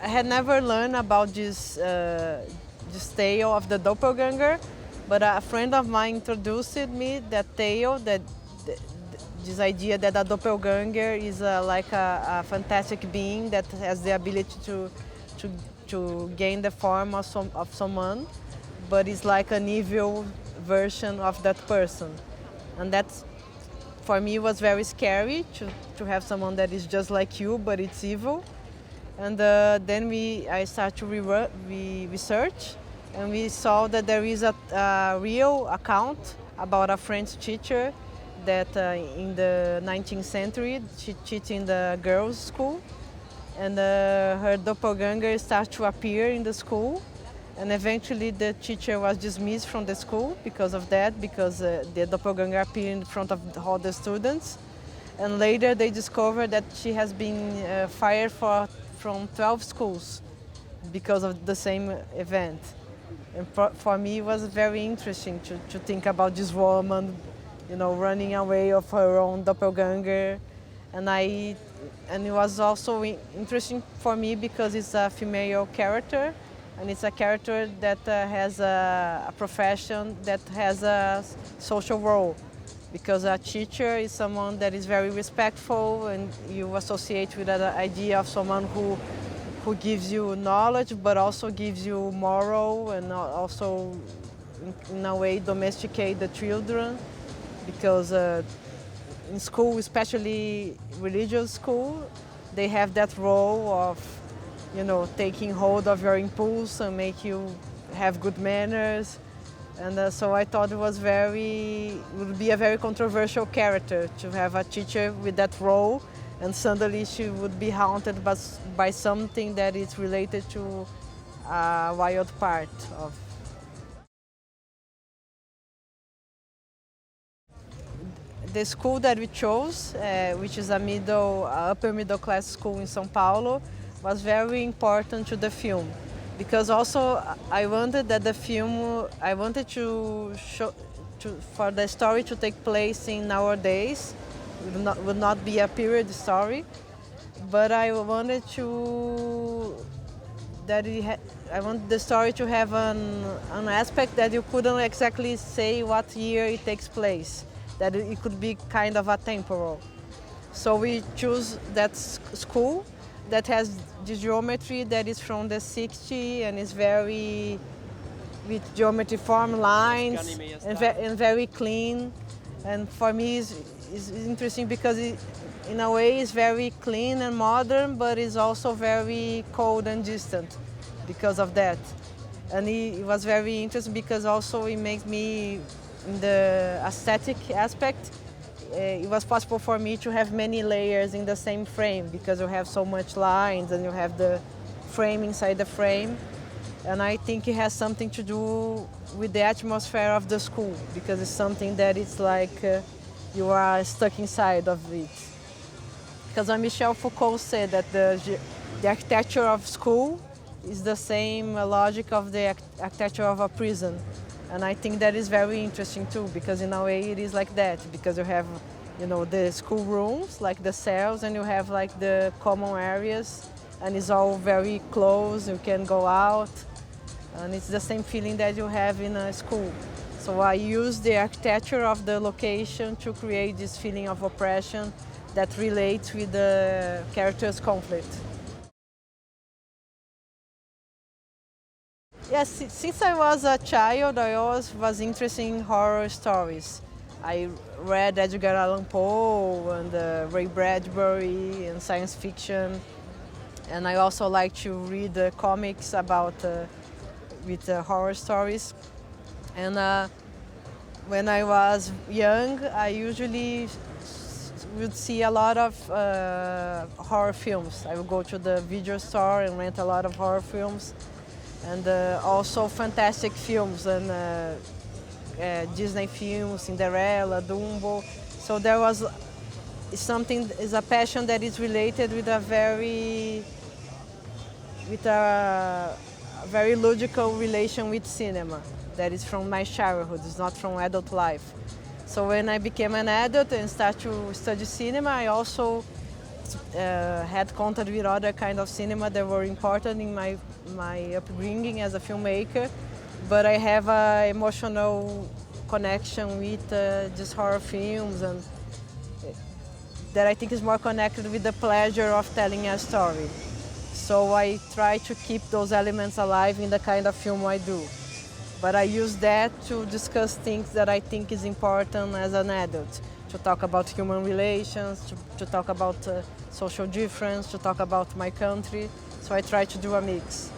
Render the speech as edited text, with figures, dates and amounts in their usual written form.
I had never learned about this tale of the doppelganger, but a friend of mine introduced me that tale, this idea that a doppelganger is like a fantastic being that has the ability to, to gain the form of someone, but is like an evil version of that person. And that's, for me, was very scary to have someone that is just like you, but it's evil. And then I started to research, and we saw that there is a real account about a French teacher that in the 19th century, she taught in the girls' school, and her doppelganger started to appear in the school, and eventually the teacher was dismissed from the school because of that, because the doppelganger appeared in front of all the students. And later they discovered that she has been fired from 12 schools because of the same event. And for me it was very interesting to think about this woman, running away of her own doppelganger. And it was also interesting for me because it's a female character, and it's a character that has a profession that has a social role. Because a teacher is someone that is very respectful, and you associate with that idea of someone who gives you knowledge, but also gives you moral, and also in a way domesticate the children. Because in school, especially religious school, they have that role of, taking hold of your impulse and make you have good manners. And so I thought it would be a very controversial character to have a teacher with that role, and suddenly she would be haunted by something that is related to a wild part of. The school that we chose, which is a upper middle class school in São Paulo, was very important to the film. Because also I wanted that I wanted to show, for the story to take place in nowadays. It would not be a period story, but I wanted I want the story to have an aspect that you couldn't exactly say what year it takes place, that it could be kind of atemporal. So we choose that school that has this geometry that is from the 60s and is very, with geometry form lines and very clean. And for me it's interesting because in a way it's very clean and modern, but it's also very cold and distant because of that. And it was very interesting because also it makes me, in the aesthetic aspect, it was possible for me to have many layers in the same frame because you have so much lines and you have the frame inside the frame. And I think it has something to do with the atmosphere of the school, because it's something that it's like you are stuck inside of it. Because Michel Foucault said that the architecture of school is the same logic of the architecture of a prison. And I think that is very interesting too, because in a way it is like that, because you have, the school rooms, like the cells, and you have like the common areas, and it's all very close, you can go out, and it's the same feeling that you have in a school. So I use the architecture of the location to create this feeling of oppression that relates with the character's conflict. Yes, since I was a child, I always was interested in horror stories. I read Edgar Allan Poe and Ray Bradbury and science fiction, and I also like to read comics about with horror stories. And when I was young, I usually would see a lot of horror films. I would go to the video store and rent a lot of horror films. And also fantastic films and Disney films, Cinderella, Dumbo. So there was is a passion that is related with a very logical relation with cinema. That is from my childhood. It's not from adult life. So when I became an adult and started to study cinema, I also had contact with other kind of cinema that were important in my upbringing as a filmmaker, but I have an emotional connection with just horror films, and that I think is more connected with the pleasure of telling a story. So I try to keep those elements alive in the kind of film I do. But I use that to discuss things that I think is important as an adult, to talk about human relations, to talk about social difference, to talk about my country. So I try to do a mix.